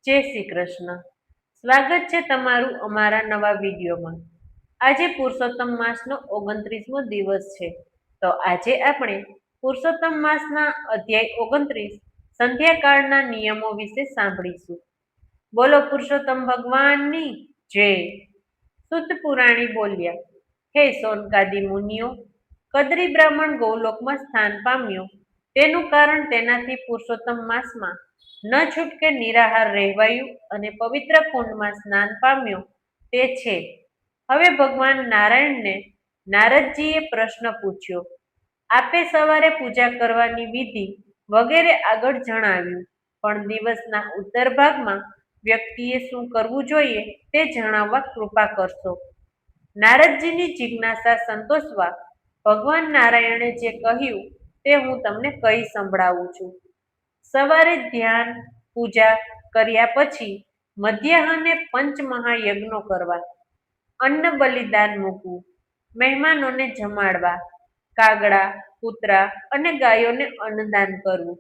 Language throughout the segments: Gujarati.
જય શ્રી કૃષ્ણ. સ્વાગત છે તમારું અમારા નવા વિડીયોમાં. આજે પુરુષોત્તમ માસનો 29મો દિવસ છે. તો આજે આપણે પુરુષોત્તમ માસના અધ્યાય 29 સંધ્યાકાળના નિયમો વિશે સાંભળીશું. બોલો પુરુષોત્તમ ભગવાનની જય. સુત પુરાણી બોલ્યા, હે સોનકાદી મુનિઓ, કદરી બ્રાહ્મણ ગૌલોકમાં સ્થાન પામ્યો તેનું કારણ તેનાથી પુરુષોત્તમ માસમાં ન છૂટકે નિરાહાર રહેવાયું અને પવિત્ર કુંડમાં સ્નાન પામ્યો તે છે. હવે ભગવાન નારાયણને નારદજીએ પ્રશ્ન પૂછ્યો. આપે સવારે પૂજા કરવાની વિધિ વગેરે આગળ જણાવ્યું, પણ દિવસના ઉત્તર ભાગમાં વ્યક્તિએ શું કરવું જોઈએ તે જણાવવા કૃપા કરશો. નારદજીની જિજ્ઞાસા સંતોષવા ભગવાન નારાયણે જે કહ્યું તે હું તમને કહી સંભળાવું છું. સવારે ધ્યાન પૂજા કર્યા પછી મધ્યાહને પંચમહાયજ્ઞો કરવા, અન્ન બલિદાન મૂકવું, મહેમાનોને જમાડવા, કાગડા, કૂતરા અને ગાયોને અન્નદાન કરવું,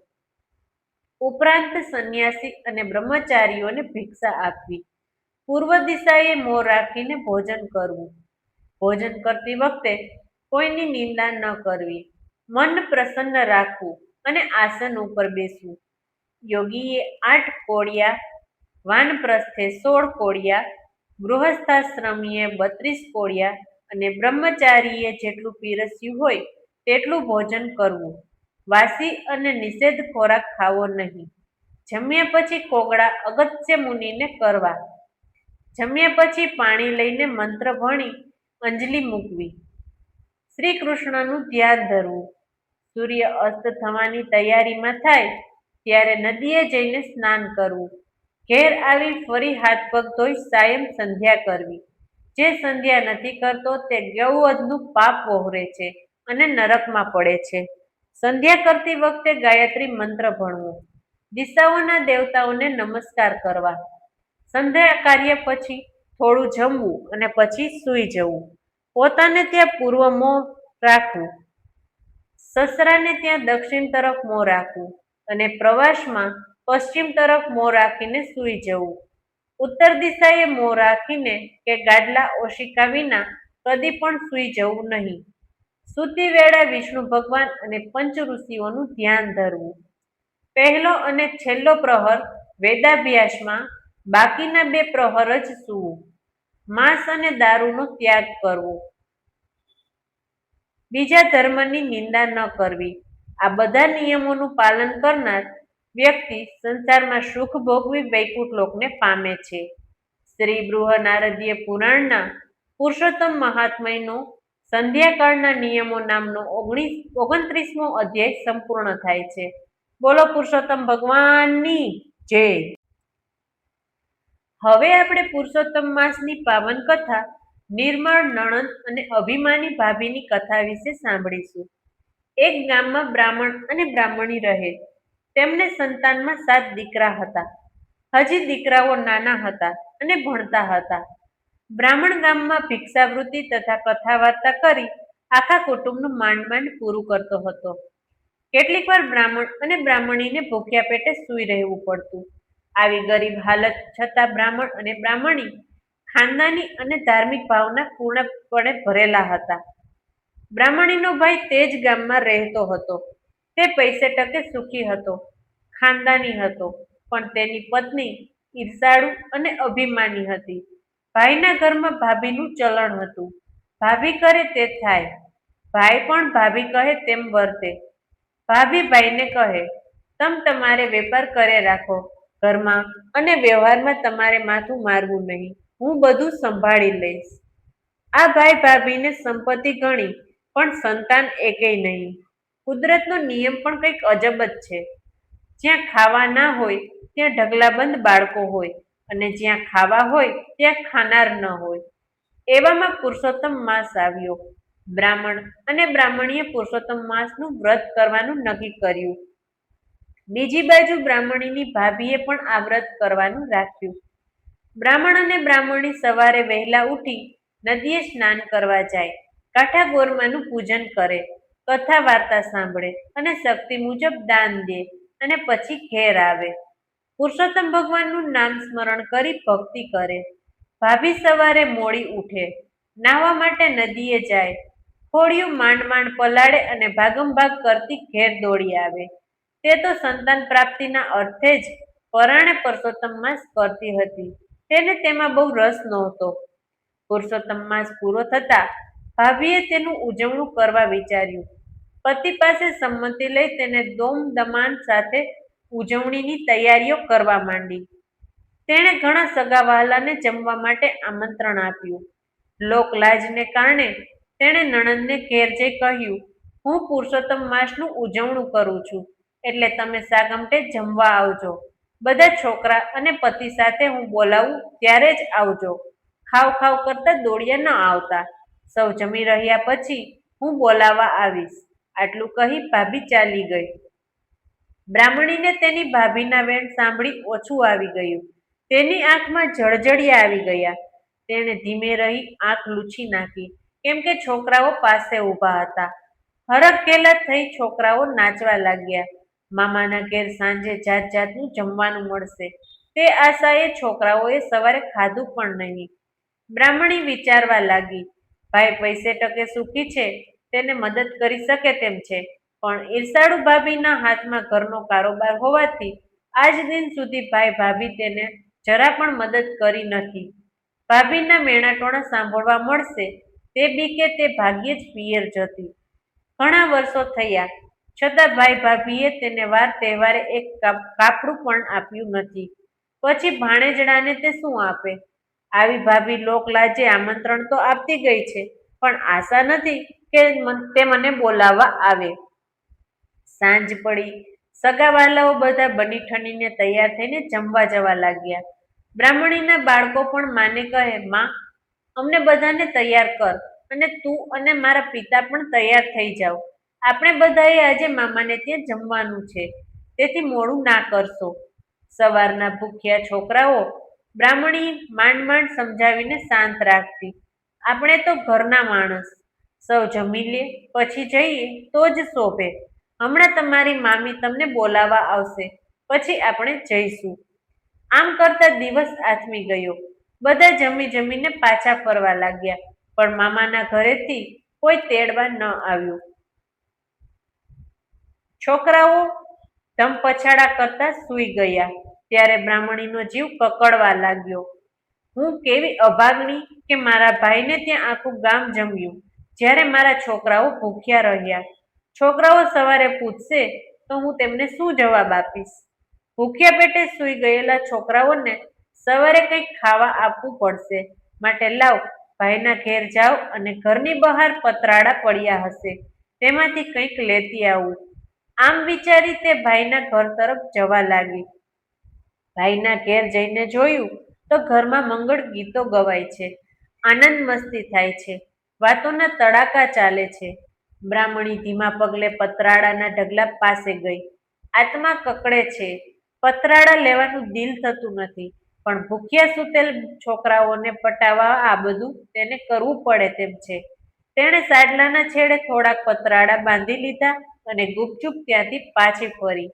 ઉપરાંત સંન્યાસી અને બ્રહ્મચારીઓને ભિક્ષા આપવી, પૂર્વ દિશાએ મોં રાખીને ભોજન કરવું, ભોજન કરતી વખતે કોઈની નિંદા ન કરવી, મન પ્રસન્ન રાખવું અને આસન ઉપર બેસવું. યોગીએ 8 કોળિયા, વાનપ્રસ્થે 16 કોળિયા, ગૃહસ્થાશ્રમીએ 32 કોળિયા અને બ્રહ્મચારીએ જેટલું પીરસ્યું હોય તેટલું ભોજન કરવું. વાસી અને નિષેધ ખોરાક ખાવો નહીં. જમ્યા પછી કોગળા અગત્ય મુનિને કરવા. જમ્યા પછી પાણી લઈને મંત્ર ભણી અંજલિ મૂકવી. શ્રી કૃષ્ણનું ધ્યાન ધરવું. સૂર્ય અસ્ત થવાની તૈયારીમાં થાય ત્યારે નદીએ જઈને સ્નાન કરવું. ઘેર આવી ફરી હાથ પગ ધોઈ સાયં સંધ્યા કરવી. જે સંધ્યા નથી કરતો તે ગૌવધનું પાપ વહોરે છે અને નરકમાં પડે છે. સંધ્યા કરતી વખતે ગાયત્રી મંત્ર ભણવો. દિશાઓના દેવતાઓને નમસ્કાર કરવા. સંધ્યા કાર્ય પછી થોડું જમવું અને પછી સૂઈ જવું. પોતાને ત્યાં પૂર્વ મોં રાખવું, સસરાને ત્યાં દક્ષિણ તરફ મોં રાખવું અને પ્રવાસમાં પશ્ચિમ તરફ મોં રાખીને સૂઈ જવું. ઉત્તર દિશાએ મોં રાખીને કે ગાડલા ઓશિકા વિના કદી પણ સૂઈ જવું નહીં. સૂતી વેળા વિષ્ણુ ભગવાન અને પંચ ઋષિઓનું ધ્યાન ધરવું. પહેલો અને છેલ્લો પ્રહર વેદાભ્યાસમાં, બાકીના 2 પ્રહર જ સૂવું. માંસ અને દારૂનો ત્યાગ કરવો. બીજા ધર્મની નિંદા ન કરવી. આ બધા નિયમોનું પાલન કરનાર વ્યક્તિ સંસારમાં સુખ ભોગવી વૈકુંઠ લોકને પામે છે. શ્રી બૃહનારદીય પુરાણના પુરુષોત્તમ મહાત્મ્યનો સંધ્યાકાળના નિયમો નામનો 29મો અધ્યાય સંપૂર્ણ થાય છે. બોલો પુરુષોત્તમ ભગવાનની જય. હવે આપણે પુરુષોત્તમ માસની પાવન કથા નિર્મળ નણંદ અને અભિમાની ભાભીની કથા વિશે સાંભળીશું. એક ગામમાં બ્રાહ્મણ અને બ્રાહ્મણી રહે. તેમને સંતાનમાં 7 દીકરા હતા. હજી દીકરાઓ નાના હતા અને ભણતા હતા. બ્રાહ્મણ ગામમાં ભિક્ષાવૃત્તિ તથા કથા વાર્તા કરી આખા કુટુંબનું માંડ માંડ પૂરું કરતો હતો. કેટલીક વાર બ્રાહ્મણ અને બ્રાહ્મણીને ભૂખ્યા પેટે સૂઈ રહેવું પડતું. આવી ગરીબ હાલત છતાં બ્રાહ્મણ અને બ્રાહ્મણી ખાનદાની અને ધાર્મિક ભાવના પૂર્ણપણે ભરેલા હતા. બ્રાહ્મણીનો ભાઈ તે જ ગામમાં રહેતો હતો. તે પૈસે ટકે સુખી હતો, ખાનદાની હતો, પણ તેની પત્ની ઈર્ષાળુ અને અભિમાની હતી. ભાઈના ઘરમાં ભાભીનું ચલણ હતું. ભાભી કરે તે થાય. ભાઈ પણ ભાભી કહે તેમ વર્તે. ભાભી ભાઈને કહે, તમ તમારે વેપાર કરે રાખો, ઘરમાં અને વ્યવહારમાં તમારે માથું મારવું નહીં, હું બધું સંભાળી લઈશ. આ ભાઈ ભાભીને સંપત્તિ ગણી પણ સંતાન એકેય નહીં. કુદરતનો નિયમ પણ કંઈક અજબ જ છે. જ્યાં ખાવા ના હોય ત્યાં ઢગલાબંધ બાળકો હોય અને જ્યાં ખાવા હોય ત્યાં ખાનાર ન હોય. એવામાં પુરુષોત્તમ માસ આવ્યો. બ્રાહ્મણ અને બ્રાહ્મણીએ પુરુષોત્તમ માસનું વ્રત કરવાનું નક્કી કર્યું. બીજી બાજુ બ્રાહ્મણીની ભાભીએ પણ આ વ્રત કરવાનું રાખ્યું. બ્રાહ્મણ અને બ્રાહ્મણી સવારે વહેલા ઉઠી નદીએ સ્નાન કરવા જાય, કાંઠા ગોરમાનું પૂજન કરે, કથા વાર્તા સાંભળે અને શક્તિ મુજબ દાન દે અને પછી ઘેર આવે. પુરુષોત્તમ ભગવાનનું નામ સ્મરણ કરી ભક્તિ કરે. ભાભી સવારે મોડી ઉઠે, નાહવા માટે નદીએ જાય, ખોડિયું માંડ માંડ પલાળે અને ભાગમભાગ કરતી ઘેર દોડી આવે. તે તો સંતાન પ્રાપ્તિના અર્થે જ પરાણે પુરુષોત્તમ માસ કરતી હતી. તેને તેમાં બહુ રસ નહોતો. પુરુષોત્તમ માસ પૂરો થતા ભાભીએ તેનું ઉજવણું કરવા વિચાર્યું. પતિ પાસે સંમતિ લઈ તેને દોમ દમાન સાથે ઉજવણીની તૈયારીઓ કરવા માંડી. તેણે ઘણા સગા વહાલાને જમવા માટે આમંત્રણ આપ્યું. લોકલાજને કારણે તેણે નણંદને ઘેર જઈ કહ્યું, હું પુરુષોત્તમ માસનું ઉજવણું કરું છું, એટલે તમે સાગમટે જમવા આવજો. બધા છોકરા અને પતિ સાથે હું બોલાવું ત્યારે જ આવજો. ખાવ ખાવ કરતા દોડ્યા ન આવતા. સૌ જમી રહ્યા પછી હું બોલાવા આવીશ. આટલું કહી ભાભી ચાલી ગઈ. બ્રાહ્મણીને તેની ભાભીના વેણ સાંભળી ઓછું આવી ગયું. તેની આંખમાં જળજળિયા આવી ગયા. તેણે ધીમે રહી આંખ લૂછી નાખી, કેમ કે છોકરાઓ પાસે ઊભા હતા. હરખઘેલા થઈ છોકરાઓ નાચવા લાગ્યા. મામાના ઘેર સાંજે જાત જાતનું જમવાનું મળશે, તે આશાએ છોકરાઓએ સવારે ખાધું પણ નહીં. બ્રાહ્મણી વિચારવા લાગી, ભાઈ પૈસે ટકે સુખી છે, તેને મદદ કરી શકે તેમ છે, પણ ઈર્ષાળુ ભાભીના હાથમાં ઘરનો કારોબાર હોવાથી આજ દિન સુધી ભાઈ ભાભી તેને જરા પણ મદદ કરી નથી. ભાભીના મેણાટોણા સાંભળવા મળશે તે બીકે તે ભાગ્યે જ પિયર જતી. ઘણા વર્ષો થયા છતાં ભાઈ ભાભીએ તેને વાર તહેવારે એક કાપડું પણ આપ્યું નથી. પછી ભાણેજડાને તે શું આપે? આવી ભાભી લોકલાજે આમંત્રણ તો આપતી ગઈ છે, પણ આશા નથી કે તે મને બોલાવવા આવે. સાંજ પડી. સગાવાલાઓ બધા બની ઠનીને તૈયાર થઈને જમવા જવા લાગ્યા. બ્રાહ્મણીના બાળકો પણ માને કહે, માં, અમને બધાને તૈયાર કર અને તું અને મારા પિતા પણ તૈયાર થઈ જાઓ. આપણે બધાએ આજે મામાને ત્યાં જમવાનું છે, તેથી મોડું ના કરશો. સવારના ભૂખ્યા છોકરાઓ બ્રાહ્મણી માંડ માંડ સમજાવીને શાંત રાખતી. આપણે તો ઘરના માણસ, સૌ જમી લે પછી જઈએ તો જ શોભે. હમણાં તમારી મામી તમને બોલાવવા આવશે, પછી આપણે જઈશું. આમ કરતા દિવસ આથમી ગયો. બધા જમી જમીને પાછા ફરવા લાગ્યા, પણ મામાના ઘરેથી કોઈ તેડવા ન આવ્યું. છોકરાઓ ધમપછાડા કરતા સૂઈ ગયા. ત્યારે બ્રાહ્મણીનો જીવ કકડવા લાગ્યો. હું કેવી અભાગણી કે મારા ભાઈને ત્યાં આખું ગામ જમ્યું, જ્યારે મારા છોકરાઓ ભૂખ્યા રહ્યા. છોકરાઓ સવારે પૂછશે તો હું તેમને શું જવાબ આપીશ? ભૂખ્યા પેટે સૂઈ ગયેલા છોકરાઓને સવારે કંઈક ખાવા આપવું પડશે. માટે લાવ, ભાઈના ઘેર જાઓ અને ઘરની બહાર પતરાડા પડ્યા હશે, તેમાંથી કંઈક લેતી આવું. આમ વિચારી તે ભાઈના ઘર તરફ જવા લાગી. ભાઈના ઘેર જઈને જોયું તો ઘરમાં મંગળ ગીતો ગવાય છે, આનંદ મસ્તી થાય છે, વાતોના તડાકા ચાલે છે. બ્રાહ્મણી ધીમા પગલે પતરાડાના ઢગલા પાસે ગઈ. આત્મા કકડે છે, પતરાડા લેવાનું દિલ થતું નથી, પણ ભૂખ્યા સૂતેલ છોકરાઓને પટાવવા આ બધું તેને કરવું પડે તેમ છે. તેણે સાડલાના છેડે થોડાક પતરાડા બાંધી લીધા અને ગુપચુપ ત્યાંથી પાછી ફરી.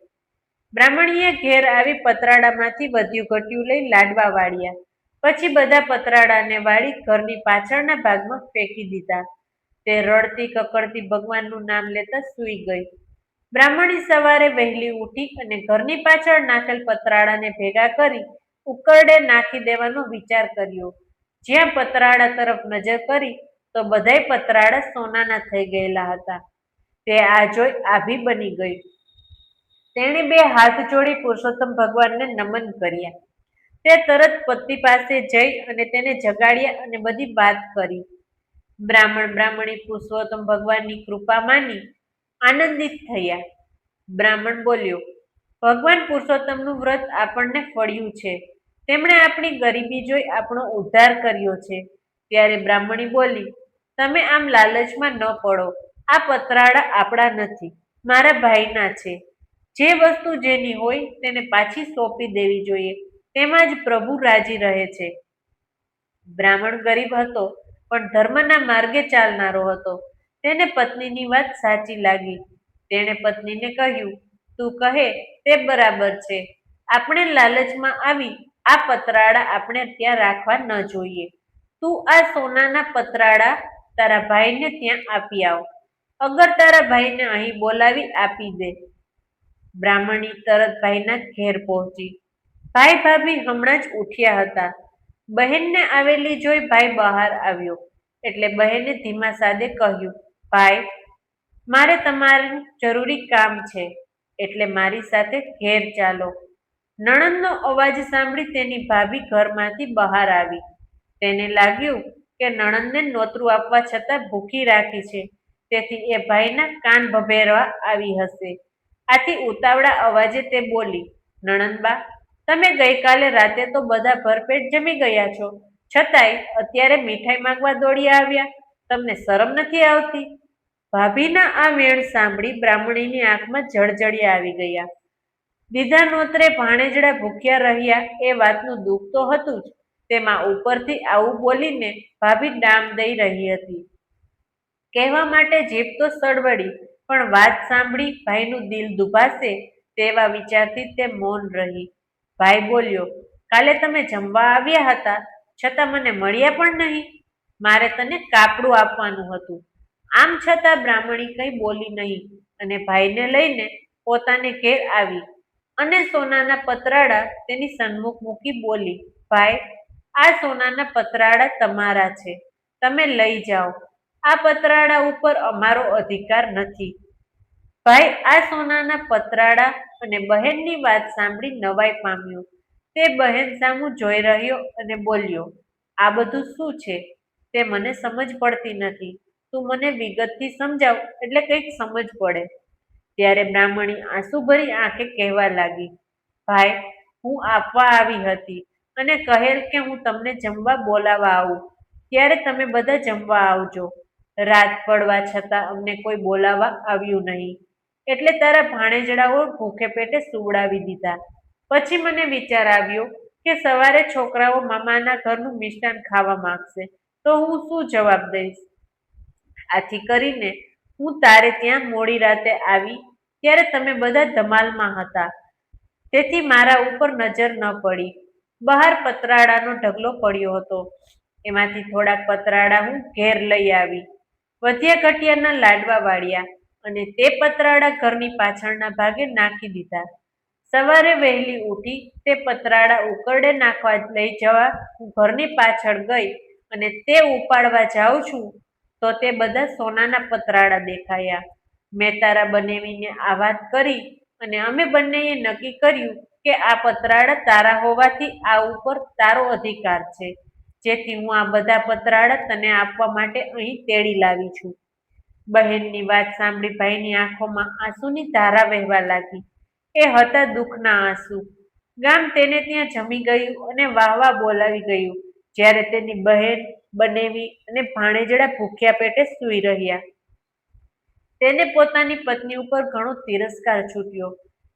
બ્રાહ્મણીએ ઘેર આવી પતરાડામાંથી વધ્યું ઘટ્યું લઈ લાડવા વાળ્યા. પછી બધા પતરાડાને વાળી ઘરની પાછળના ભાગમાં ફેંકી દીધા. તે રડતી કકડતી ભગવાનનું નામ લેતા સૂઈ ગઈ. બ્રાહ્મણી સવારે વહેલી ઉઠી અને ઘરની પાછળ નાખેલ પતરાડાને ભેગા કરી ઉકરડે નાખી દેવાનો વિચાર કર્યો. જ્યાં પતરાડા તરફ નજર કરી તો બધાય પતરાડા સોનાના થઈ ગયેલા હતા. તે આ જોઈ આભી બની ગઈ. તેણે બે હાથ જોડી પુરુષોત્તમ ભગવાનને નમન કર્યા. તે તરત પતિ પાસે જઈ અને તેને જગાડ્યા અને બધી વાત કરી. બ્રાહ્મણી પુરુષોત્તમ ભગવાનની કૃપા માની આનંદિત થયા. બ્રાહ્મણ બોલ્યો, ભગવાન પુરુષોત્તમનું વ્રત આપણને ફળ્યું છે. તેમણે આપણી ગરીબી જોઈ આપણો ઉદ્ધાર કર્યો છે. ત્યારે બ્રાહ્મણી બોલી, તમે આમ લાલચમાં ન પડો. આ પતરાડા આપણા નથી, મારા ભાઈના છે. જે વસ્તુ જેની હોય તેને પાછી સોંપી દેવી જોઈએ, તેમાં જ પ્રભુ રાજી રહે છે. બ્રાહ્મણ ગરીબ હતો, પણ ધર્મના માર્ગે ચાલનારો હતો. તેને પત્નીની વાત સાચી લાગી. તેણે પત્નીને કહ્યું, તું કહે તે બરાબર છે. આપણે લાલચમાં આવી આ પતરાળા આપણે ત્યાં રાખવા ન જોઈએ. તું આ સોનાના પતરાળા તારા ભાઈને ત્યાં આપી આવ. અગર તારા ભાઈને અહીં બોલાવી આપી દે. બ્રાહ્મણી તરત ભાઈના ઘેર પહોંચી. ભાઈ ભાભી હમણાં જ ઉઠ્યા હતા. બહેનને આવેલી જોઈ ભાઈ બહાર આવ્યો એટલે બહેને ધીમા સાદે કહ્યું, ભાઈ, મારે તમારું જરૂરી કામ છે એટલે મારી સાથે ઘેર ચાલો. નણંદનો અવાજ સાંભળી તેની ભાભી ઘરમાંથી બહાર આવી. તેને લાગ્યું કે નણંદને નોતરું આપવા છતાં ભૂખી રાખી છે, તેથી એ ભાઈના કાન ભભેરવા આવી હશે. આથી ઉતાવળા અવાજે તે બોલી, નણંદબા, તમે ગઈકાલે રાતે તો બધા ભરપેટ જમી ગયા છો, છતાંય અત્યારે મીઠાઈ માંગવા દોડી આવ્યા. તમને શરમ નથી આવતી? ભાભીના આ વેણ સાંભળી બ્રાહ્મણીની આંખમાં જળજળિયા આવી ગયા. દીધા નોતરે ભાણેજડા ભૂખ્યા રહ્યા એ વાતનું દુઃખ તો હતું જ, તેમાં ઉપરથી આવું બોલીને ભાભી ડામ દઈ રહી હતી. કહેવા માટે જીભ તો સળવળી, પણ વાત સાંભળી ભાઈનું દિલ દુભાશે તેવા વિચારથી તે મૌન રહી. ભાઈ બોલ્યો, કાલે તમે જમવા આવ્યા હતા, છતાં મને મળ્યા પણ નહીં. મારે તને કાપડું આપવાનું હતું. આમ છતાં બ્રાહ્મણી કંઈ બોલી નહીં અને ભાઈને લઈને પોતાને ઘેર આવી અને સોનાના પતરાળા તેની સન્મુખ મૂકી બોલી, ભાઈ, આ સોનાના પતરાળા તમારા છે, તમે લઈ જાઓ. આ પતરાળા ઉપર અમારો અધિકાર નથી. ભાઈ આ સોનાના પતરાળા અને બહેનની વાત સાંભળી નવાઈ પામ્યો. તે બહેન સામું જોઈ રહ્યો અને બોલ્યો, આ બધું શું છે તે મને સમજ પડતી નથી. તું મને વિગતથી સમજાવ એટલે કંઈક સમજ પડે. ત્યારે બ્રાહ્મણી આંસુભરી આંખે કહેવા લાગી, ભાઈ, હું આપવા આવી હતી અને કહેલ કે હું તમને જમવા બોલાવા આવું ત્યારે તમે બધા જમવા આવજો. રાત પડવા છતાં અમને કોઈ બોલાવા આવ્યું નહીં, એટલે તારા ભાણેજડાઓ ભૂખે પેટે સુવડાવી દીધા. પછી મને વિચાર આવ્યો કે સવારે છોકરાઓ મામાના ઘરનું મિષ્ટાન ખાવા માંગશે તો હું શું જવાબ દઈશ. આથી કરીને હું તારે ત્યાં મોડી રાતે આવી ત્યારે તમે બધા ધમાલમાં હતા, તેથી મારા ઉપર નજર ન પડી. બહાર પતરાળાનો ઢગલો પડ્યો હતો, એમાંથી થોડાક પતરાળા હું ઘેર લઈ આવી. વધ્યા ઘટ્યાના લાડવા વાળ્યા અને તે પતરાળા ઘરની પાછળના ભાગે નાખી દીધા. સવારે વહેલી ઉઠી તે પતરાળા ઉકરડે નાખવા લઈ જવા હું ઘરની પાછળ ગઈ અને તે ઉપાડવા જાઉં છું તો તે બધા સોનાના પતરાળા દેખાયા. મેં તારા બનેવીને આ વાત કરી અને અમે બંનેએ નક્કી કર્યું કે આ પતરાળા તારા હોવાથી આ ઉપર તારો અધિકાર છે, જેથી હું આ બધા પતરાળા તને આપવા માટે અહીં તેડી લાવી છું. બહેનની વાત સાંભળી ભાઈની આંખોમાં આંસુની ધારા વહેવા લાગી. એ હતા દુઃખના આંસુ. ગામ તેને ત્યાં જમી ગયું અને વાહ વાહ બોલાવી ગયું, જ્યારે તેની બહેન, બનેવી અને ભાણેજડા ભૂખ્યા પેટે સૂઈ રહ્યા. તેને પોતાની પત્ની ઉપર ઘણો તિરસ્કાર છૂટ્યો.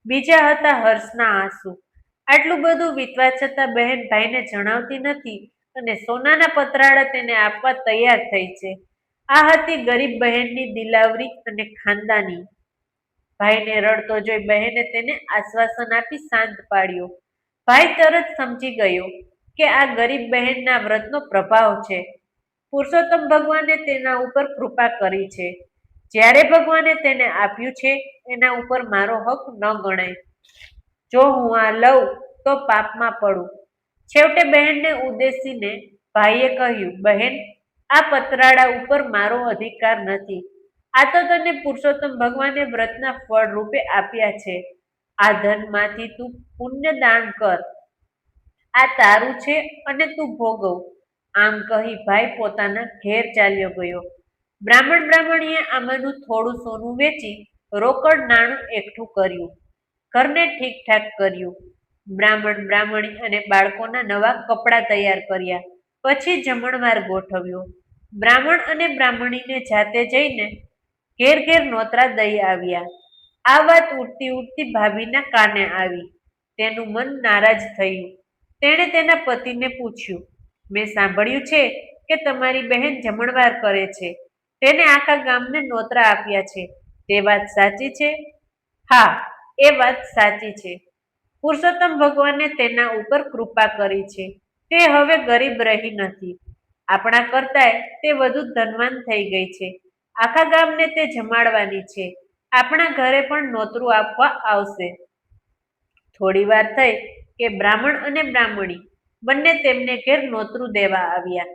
બીજા હતા હર્ષના આંસુ. આટલું બધું વીતવા છતાં બહેન ભાઈને જણાવતી નથી અને સોનાના પતરાળા તેને આપવા તૈયાર થઈ છે. આ હતી ગરીબ બહેનની દિલાવરી અને ખાનદાની. ભાઈને રડતો જોઈ બહેને તેને આશ્વાસન આપી શાંત પાડ્યો. ભાઈ તરત સમજી ગયો કે આ ગરીબ બહેનના વ્રતનો પ્રભાવ છે. પુરુષોત્તમ ભગવાને તેના ઉપર કૃપા કરી છે. જ્યારે ભગવાને તેને આપ્યું છે એના ઉપર મારો હક ન ગણાય. જો હું આ લઉં તો પાપમાં પડું. છેવટે બહેનને ઉદ્દેશીને ભાઈએ કહ્યું, બહેન, આ પતરાળા ઉપર મારો અધિકાર નથી. આ તો તને પુરુષોત્તમ ભગવાને વ્રતના ફળ રૂપે આપ્યા છે. આ ધનમાંથી તું પુણ્ય દાન કર. આ તારું છે અને તું ભોગવ. આમ કહી ભાઈ પોતાના ઘેર ચાલ્યો ગયો. બ્રાહ્મણીએ આમાંનું થોડું સોનું વેચી રોકડ નાણું એકઠું કર્યું, ઘરને ઠીકઠાક કર્યું. બ્રાહ્મણી અને બાળકોના નવા કપડાં તૈયાર કર્યા. પછી જમણવાર ગોઠવ્યો. બ્રાહ્મણ અને બ્રાહ્મણીને જાતે જઈને ઘેર ઘેર નોતરા દઈ આવ્યા. આ વાત ઉડતી ઉડતી ભાભીના કાને આવી. તેનું મન નારાજ થયું. તેણે તેના પતિને પૂછ્યું, મેં સાંભળ્યું છે કે તમારી બહેન જમણવાર કરે છે, તેને આખા ગામને નોતરા આપ્યા છે, તે વાત સાચી છે? હા, એ વાત સાચી છે. પુરુષોત્તમ ભગવાને તેના ઉપર કૃપા કરી છે. તે હવે ગરીબ રહી નથી. આપણા કરતાંય તે વધુ ધનવાન થઈ ગઈ છે. આખા ગામને તે જમાડવાની છે. આપણા ઘરે પણ નોતરું આપવા આવશે. થોડી વાર થઈ કે બ્રાહ્મણ અને બ્રાહ્મણી બંને તેમને ઘેર નોતરું દેવા આવ્યા.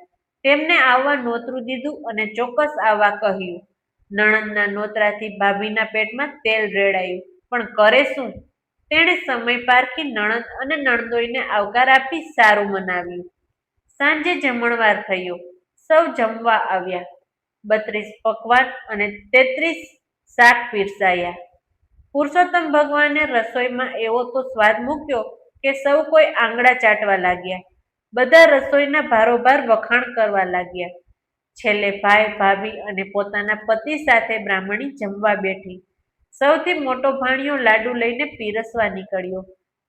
તેમને આવવા નોતરું દીધું અને ચોક્કસ આવવા કહ્યું. નણંદના નોતરાથી ભાભીના પેટમાં તેલ રેડાયું, પણ કરે શું? તેણે સમય પારખી નણંદ અને નણંદોઈને આવકાર આપી સારું મનાવ્યું. સાંજે જમણવાર થયો. સૌ જમવા આવ્યા. 32 પકવાન અને 33 શાક પીરસાયા. પુરુષોત્તમ ભગવાને રસોઈમાં એવો તો સ્વાદ મૂક્યો કે સૌ કોઈ આંગળા ચાટવા લાગ્યા. બધા રસોઈના ભારોભાર વખાણ કરવા લાગ્યા. છેલ્લે ભાઈ, ભાભી અને પોતાના પતિ સાથે બ્રાહ્મણી જમવા બેઠી. સૌથી મોટો ભાણિયો લાડુ લઈને પીરસવા નીકળ્યો.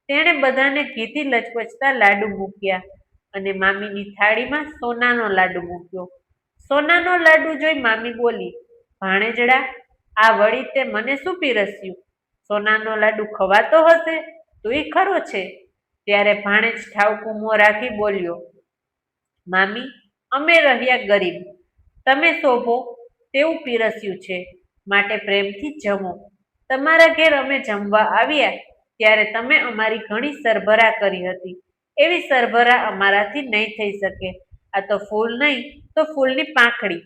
તેણે બધાને ઘીથી લચપચતા લાડુ મૂક્યા અને મામીની થાળીમાં સોનાનો લાડુ મૂક્યો. સોનાનો લાડુ જોઈ મામી બોલી, ભાણેજડા, આ વળી તે મને શું પીરસ્યું? સોનાનો લાડુ ખવાતો હશે? તુંય ખરો છે. ત્યારે ભાણેજ ઠાવકું મોં રાખી બોલ્યો, મામી, અમે રહ્યા ગરીબ. તમે શોભો તેવું પીરસ્યું છે, માટે પ્રેમથી જમો. તમારા ઘેર અમે જમવા આવ્યા ત્યારે તમે અમારી ઘણી સરભરા કરી હતી. એવી સરભરા અમારાથી નહીં થઈ શકે. આ તો ફૂલ નહીં તો ફૂલની પાંખડી.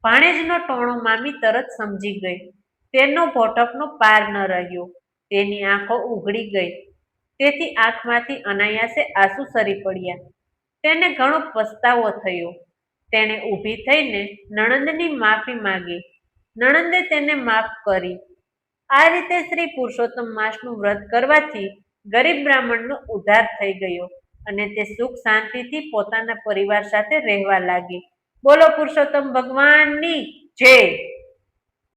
ભાણેજનો ટોણો મામી તરત સમજી ગઈ. તેનો ભોટકનો પાર ન રહ્યો. તેની આંખો ઉઘડી ગઈ. તેથી આંખમાંથી અનાયાસે આંસુ સરી પડ્યા. તેને ઘણો પસ્તાવો થયો. તેણે ઊભી થઈને નણંદની માફી માંગી. નણંદે તેને માફ કરી. આ રીતે શ્રી પુરુષોત્તમ માસનું વ્રત કરવાથી ગરીબ બ્રાહ્મણનો ઉદ્ધાર થઈ ગયો અને તે સુખ શાંતિથી પોતાના પરિવાર સાથે રહેવા લાગી. બોલો પુરુષોત્તમ ભગવાનની જય.